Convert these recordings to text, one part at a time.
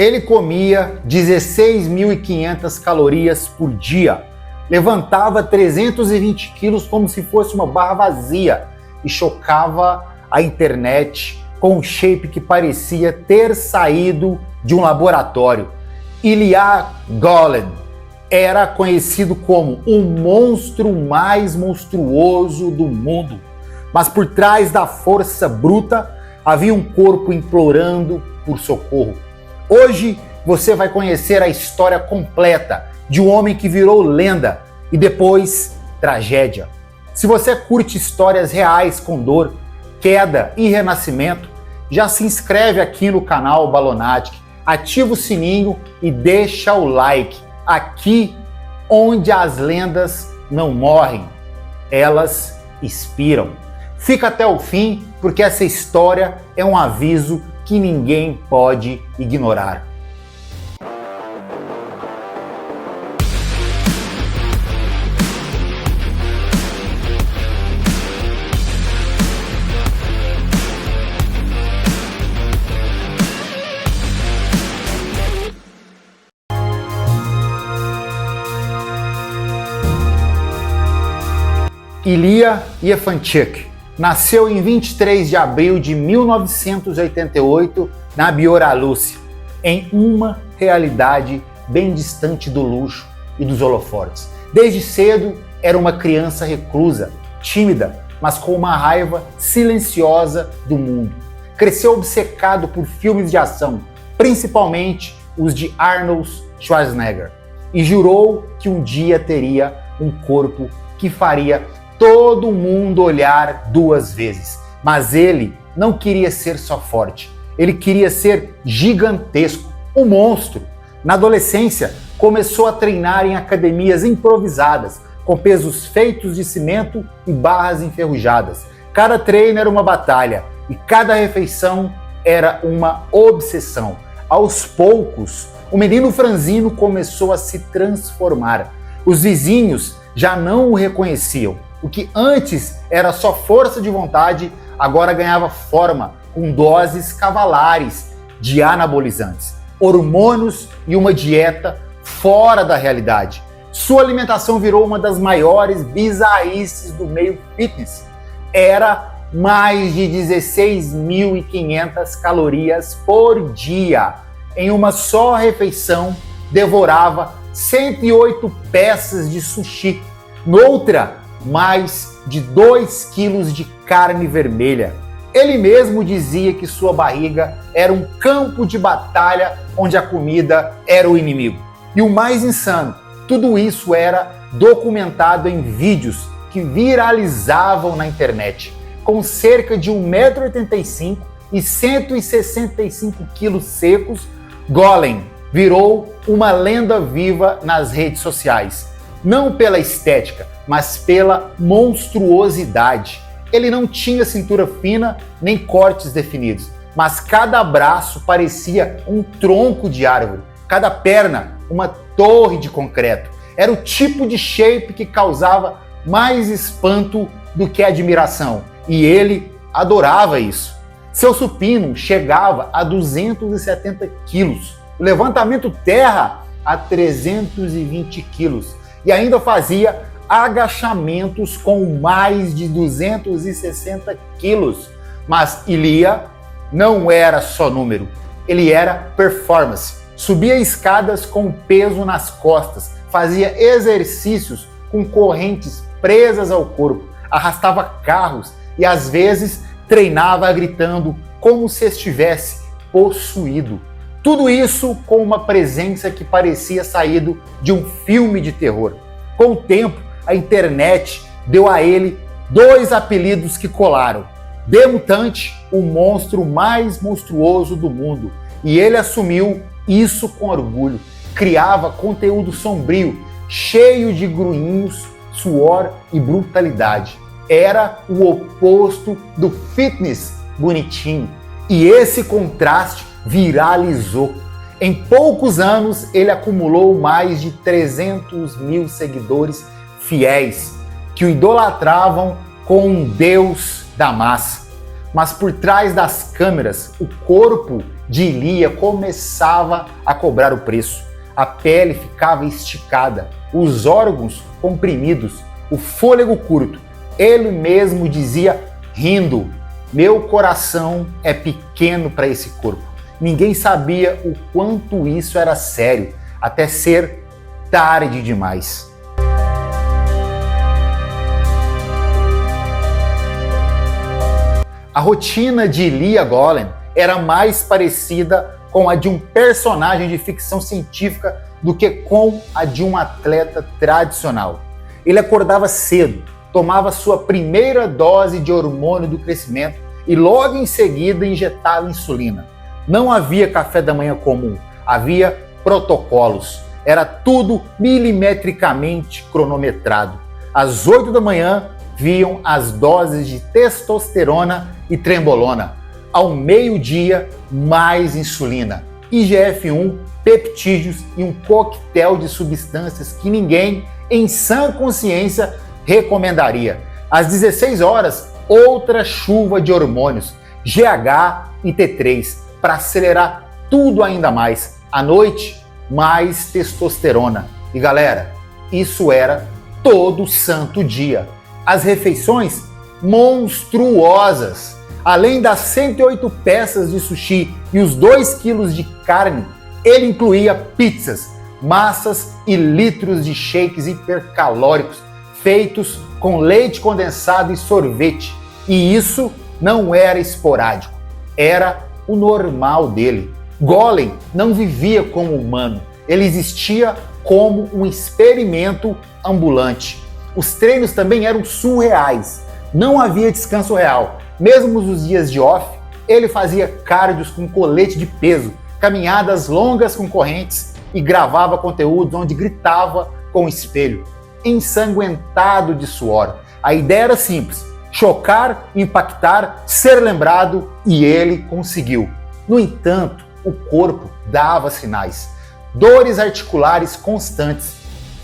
Ele comia 16.500 calorias por dia, levantava 320 quilos como se fosse uma barra vazia e chocava a internet com um shape que parecia ter saído de um laboratório. Ilya Golin era conhecido como o monstro mais monstruoso do mundo, mas por trás da força bruta havia um corpo implorando por socorro. Hoje você vai conhecer a história completa de um homem que virou lenda e depois tragédia. Se você curte histórias reais com dor, queda e renascimento, já se inscreve aqui no canal Balonatic, ativa o sininho e deixa o like. Aqui onde as lendas não morrem, elas inspiram. Fica até o fim, porque essa história é um aviso que ninguém pode ignorar. Ilya Yefanchik nasceu em 23 de abril de 1988 na Bielorrússia, em uma realidade bem distante do luxo e dos holofotes. Desde cedo era uma criança reclusa, tímida, mas com uma raiva silenciosa do mundo. Cresceu obcecado por filmes de ação, principalmente os de Arnold Schwarzenegger, e jurou que um dia teria um corpo que faria todo mundo olhar duas vezes. Mas ele não queria ser só forte, ele queria ser gigantesco, um monstro. Na adolescência, começou a treinar em academias improvisadas, com pesos feitos de cimento e barras enferrujadas. Cada treino era uma batalha e cada refeição era uma obsessão. Aos poucos, o menino franzino começou a se transformar. Os vizinhos já não o reconheciam. O que antes era só força de vontade, agora ganhava forma com doses cavalares de anabolizantes, hormônios e uma dieta fora da realidade. Sua alimentação virou uma das maiores bizarrices do meio fitness. Era mais de 16.500 calorias por dia. Em uma só refeição, devorava 108 peças de sushi. Noutra, mais de 2 quilos de carne vermelha. Ele mesmo dizia que sua barriga era um campo de batalha onde a comida era o inimigo. E o mais insano, tudo isso era documentado em vídeos que viralizavam na internet. Com cerca de 1,85 m e 165 quilos secos, Golin virou uma lenda viva nas redes sociais. Não pela estética, mas pela monstruosidade. Ele não tinha cintura fina nem cortes definidos, mas cada braço parecia um tronco de árvore, cada perna uma torre de concreto. Era o tipo de shape que causava mais espanto do que admiração, e ele adorava isso. Seu supino chegava a 270 quilos, o levantamento terra a 320 quilos, e ainda fazia agachamentos com mais de 260 quilos. Mas Ilya não era só número, ele era performance. Subia escadas com peso nas costas, fazia exercícios com correntes presas ao corpo, arrastava carros e às vezes treinava gritando como se estivesse possuído. Tudo isso com uma presença que parecia saído de um filme de terror. Com o tempo, a internet deu a ele 2 apelidos que colaram: The Mutant, o monstro mais monstruoso do mundo, e ele assumiu isso com orgulho. Criava conteúdo sombrio, cheio de grunhinhos, suor e brutalidade. Era o oposto do fitness bonitinho, e esse contraste viralizou. Em poucos anos, ele acumulou mais de 300 mil seguidores fiéis, que o idolatravam como um deus da massa. Mas por trás das câmeras, o corpo de Ilia começava a cobrar o preço. A pele ficava esticada, os órgãos comprimidos, o fôlego curto. Ele mesmo dizia, rindo: meu coração é pequeno para esse corpo. Ninguém sabia o quanto isso era sério, até ser tarde demais. A rotina de Ilia Golem era mais parecida com a de um personagem de ficção científica do que com a de um atleta tradicional. Ele acordava cedo, tomava sua primeira dose de hormônio do crescimento e logo em seguida injetava insulina. Não havia café da manhã comum, havia protocolos. Era tudo milimetricamente cronometrado. Às 8 da manhã viam as doses de testosterona e trembolona. Ao meio-dia, mais insulina, IGF-1, peptídeos e um coquetel de substâncias que ninguém, em sã consciência, recomendaria. Às 16 horas, outra chuva de hormônios, GH e T3, para acelerar tudo ainda mais. À noite, mais testosterona. E galera, isso era todo santo dia. As refeições monstruosas. Além das 108 peças de sushi e os 2 quilos de carne, ele incluía pizzas, massas e litros de shakes hipercalóricos feitos com leite condensado e sorvete. E isso não era esporádico, era o normal dele. Golem não vivia como humano, ele existia como um experimento ambulante. Os treinos também eram surreais, não havia descanso real. Mesmo nos dias de off, ele fazia cardios com colete de peso, caminhadas longas com correntes e gravava conteúdos onde gritava com o espelho, ensanguentado de suor. A ideia era simples: chocar, impactar, ser lembrado, e ele conseguiu. No entanto, o corpo dava sinais: dores articulares constantes,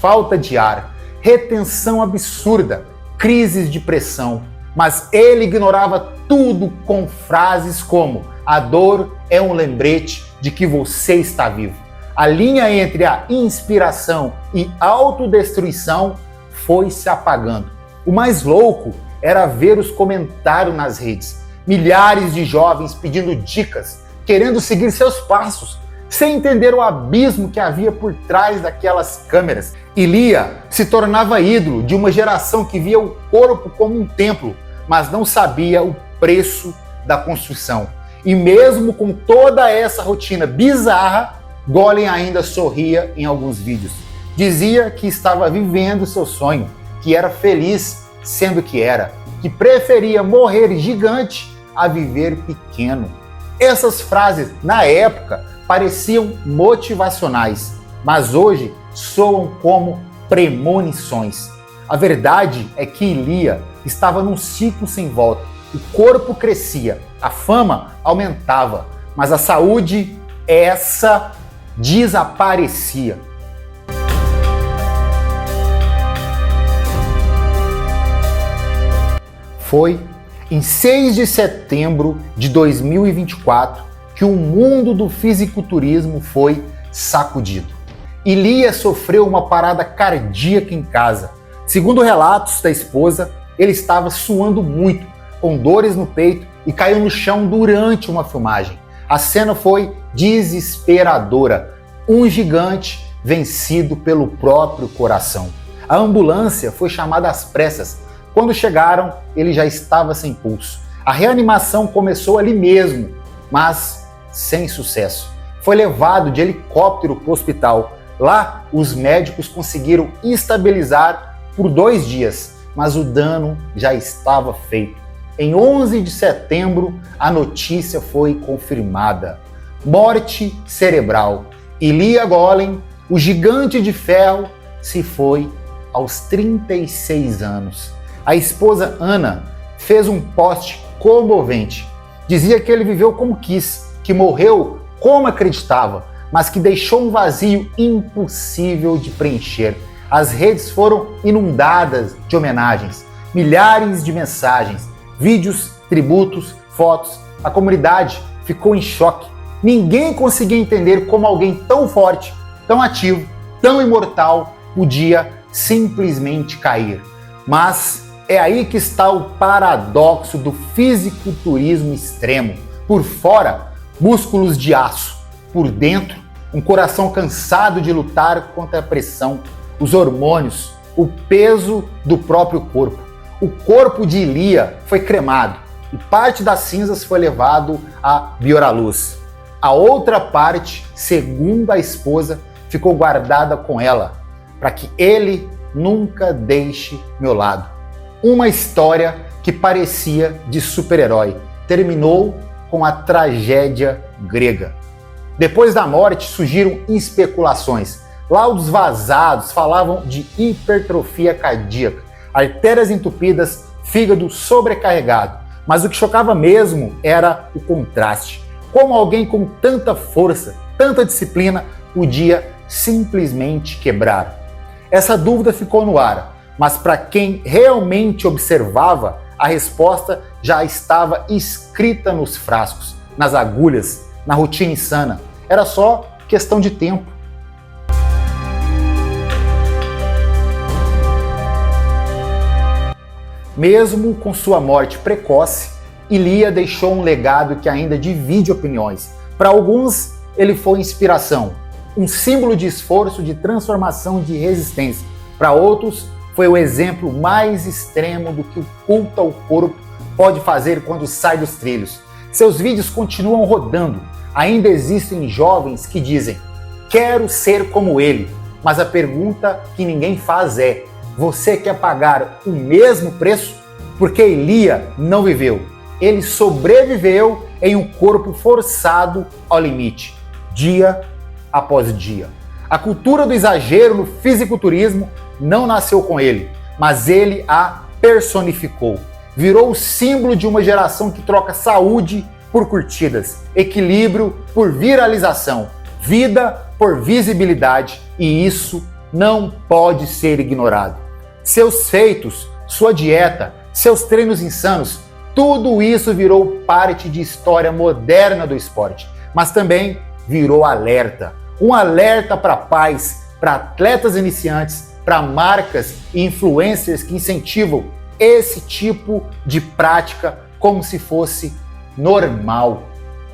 falta de ar, retenção absurda, crises de pressão. Mas ele ignorava tudo com frases como: a dor é um lembrete de que você está vivo. A linha entre a inspiração e autodestruição foi se apagando. O mais louco era ver os comentários nas redes. Milhares de jovens pedindo dicas, querendo seguir seus passos, sem entender o abismo que havia por trás daquelas câmeras. Ilia se tornava ídolo de uma geração que via o corpo como um templo, mas não sabia o preço da construção. E mesmo com toda essa rotina bizarra, Golem ainda sorria em alguns vídeos. Dizia que estava vivendo seu sonho, que era feliz sendo que era, que preferia morrer gigante a viver pequeno. Essas frases, na época, pareciam motivacionais, mas hoje soam como premonições. A verdade é que Ilia estava num ciclo sem volta. O corpo crescia, a fama aumentava, mas a saúde, essa, desaparecia. Foi em 6 de setembro de 2024 que o mundo do fisiculturismo foi sacudido. Ilia sofreu uma parada cardíaca em casa. Segundo relatos da esposa, ele estava suando muito, com dores no peito, e caiu no chão durante uma filmagem. A cena foi desesperadora. Um gigante vencido pelo próprio coração. A ambulância foi chamada às pressas. Quando chegaram, ele já estava sem pulso. A reanimação começou ali mesmo, mas sem sucesso. Foi levado de helicóptero para o hospital. Lá, os médicos conseguiram estabilizar por 2 dias, mas o dano já estava feito. Em 11 de setembro, a notícia foi confirmada: morte cerebral. Ilia Golem, o gigante de ferro, se foi aos 36 anos. A esposa Ana fez um post comovente. Dizia que ele viveu como quis, que morreu como acreditava, mas que deixou um vazio impossível de preencher. As redes foram inundadas de homenagens, milhares de mensagens, vídeos, tributos, fotos. A comunidade ficou em choque. Ninguém conseguia entender como alguém tão forte, tão ativo, tão imortal podia simplesmente cair. Mas é aí que está o paradoxo do fisiculturismo extremo. Por fora, músculos de aço. Por dentro, um coração cansado de lutar contra a pressão, os hormônios, o peso do próprio corpo. O corpo de Ilia foi cremado e parte das cinzas foi levado a Bioraluz. A outra parte, segundo a esposa, ficou guardada com ela, para que ele nunca deixe meu lado. Uma história que parecia de super-herói terminou com a tragédia grega. Depois da morte surgiram especulações. Laudos vazados falavam de hipertrofia cardíaca, artérias entupidas, fígado sobrecarregado. Mas o que chocava mesmo era o contraste. Como alguém com tanta força, tanta disciplina, podia simplesmente quebrar? Essa dúvida ficou no ar, mas para quem realmente observava, a resposta já estava escrita nos frascos, nas agulhas, na rotina insana. Era só questão de tempo. Mesmo com sua morte precoce, Ilia deixou um legado que ainda divide opiniões. Para alguns, ele foi inspiração, um símbolo de esforço, de transformação, de resistência. Para outros, foi o exemplo mais extremo do que o culto ao corpo pode fazer quando sai dos trilhos. Seus vídeos continuam rodando. Ainda existem jovens que dizem: quero ser como ele. Mas a pergunta que ninguém faz é: você quer pagar o mesmo preço? Porque Ilia não viveu. Ele sobreviveu em um corpo forçado ao limite, dia após dia. A cultura do exagero no fisiculturismo não nasceu com ele, mas ele a personificou. Virou o símbolo de uma geração que troca saúde por curtidas, equilíbrio por viralização, vida por visibilidade, e isso não pode ser ignorado. Seus feitos, sua dieta, seus treinos insanos, tudo isso virou parte de história moderna do esporte, mas também virou alerta. Um alerta para pais, para atletas iniciantes, para marcas e influencers que incentivam esse tipo de prática como se fosse normal.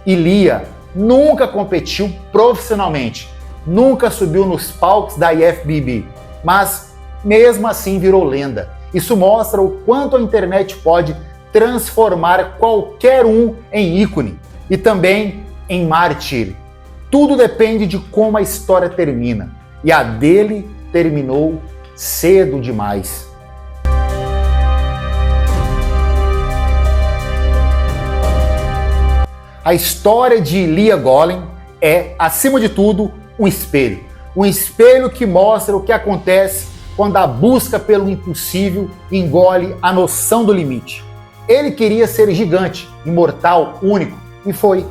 Ilia nunca competiu profissionalmente, nunca subiu nos palcos da IFBB, mas mesmo assim virou lenda. Isso mostra o quanto a internet pode transformar qualquer um em ícone e também em mártir. Tudo depende de como a história termina, e a dele terminou cedo demais. A história de Ilia Golem é, acima de tudo, um espelho. Um espelho que mostra o que acontece quando a busca pelo impossível engole a noção do limite. Ele queria ser gigante, imortal, único, e foi.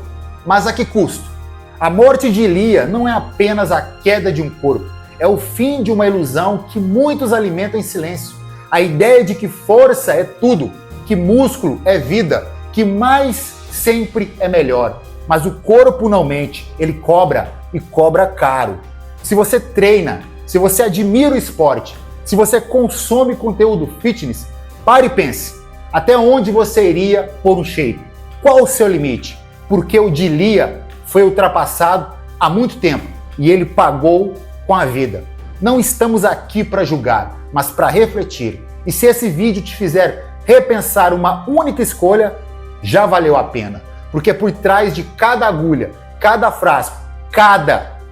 Mas a que custo? A morte de Ilia não é apenas a queda de um corpo, é o fim de uma ilusão que muitos alimentam em silêncio. A ideia de que força é tudo, que músculo é vida, que mais sempre é melhor. Mas o corpo não mente, ele cobra, e cobra caro. Se você treina, se você admira o esporte, se você consome conteúdo fitness, pare e pense. Até onde você iria por um shape? Qual o seu limite? Porque o de Ilia foi ultrapassado há muito tempo e ele pagou com a vida. Não estamos aqui para julgar, mas para refletir. E se esse vídeo te fizer repensar uma única escolha, já valeu a pena. Porque por trás de cada agulha, cada frasco,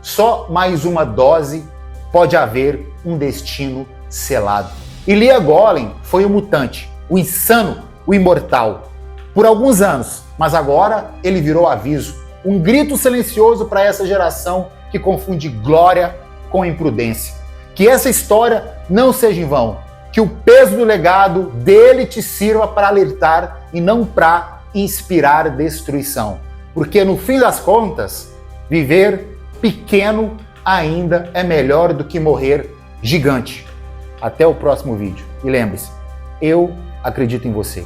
só mais uma dose, pode haver um destino selado. Ilia Golem foi o mutante, o insano, o imortal, por alguns anos, mas agora ele virou aviso, um grito silencioso para essa geração que confunde glória com imprudência. Que essa história não seja em vão, que o peso do legado dele te sirva para alertar e não para inspirar destruição. Porque no fim das contas, viver pequeno ainda é melhor do que morrer gigante. Até o próximo vídeo. E lembre-se, eu acredito em você.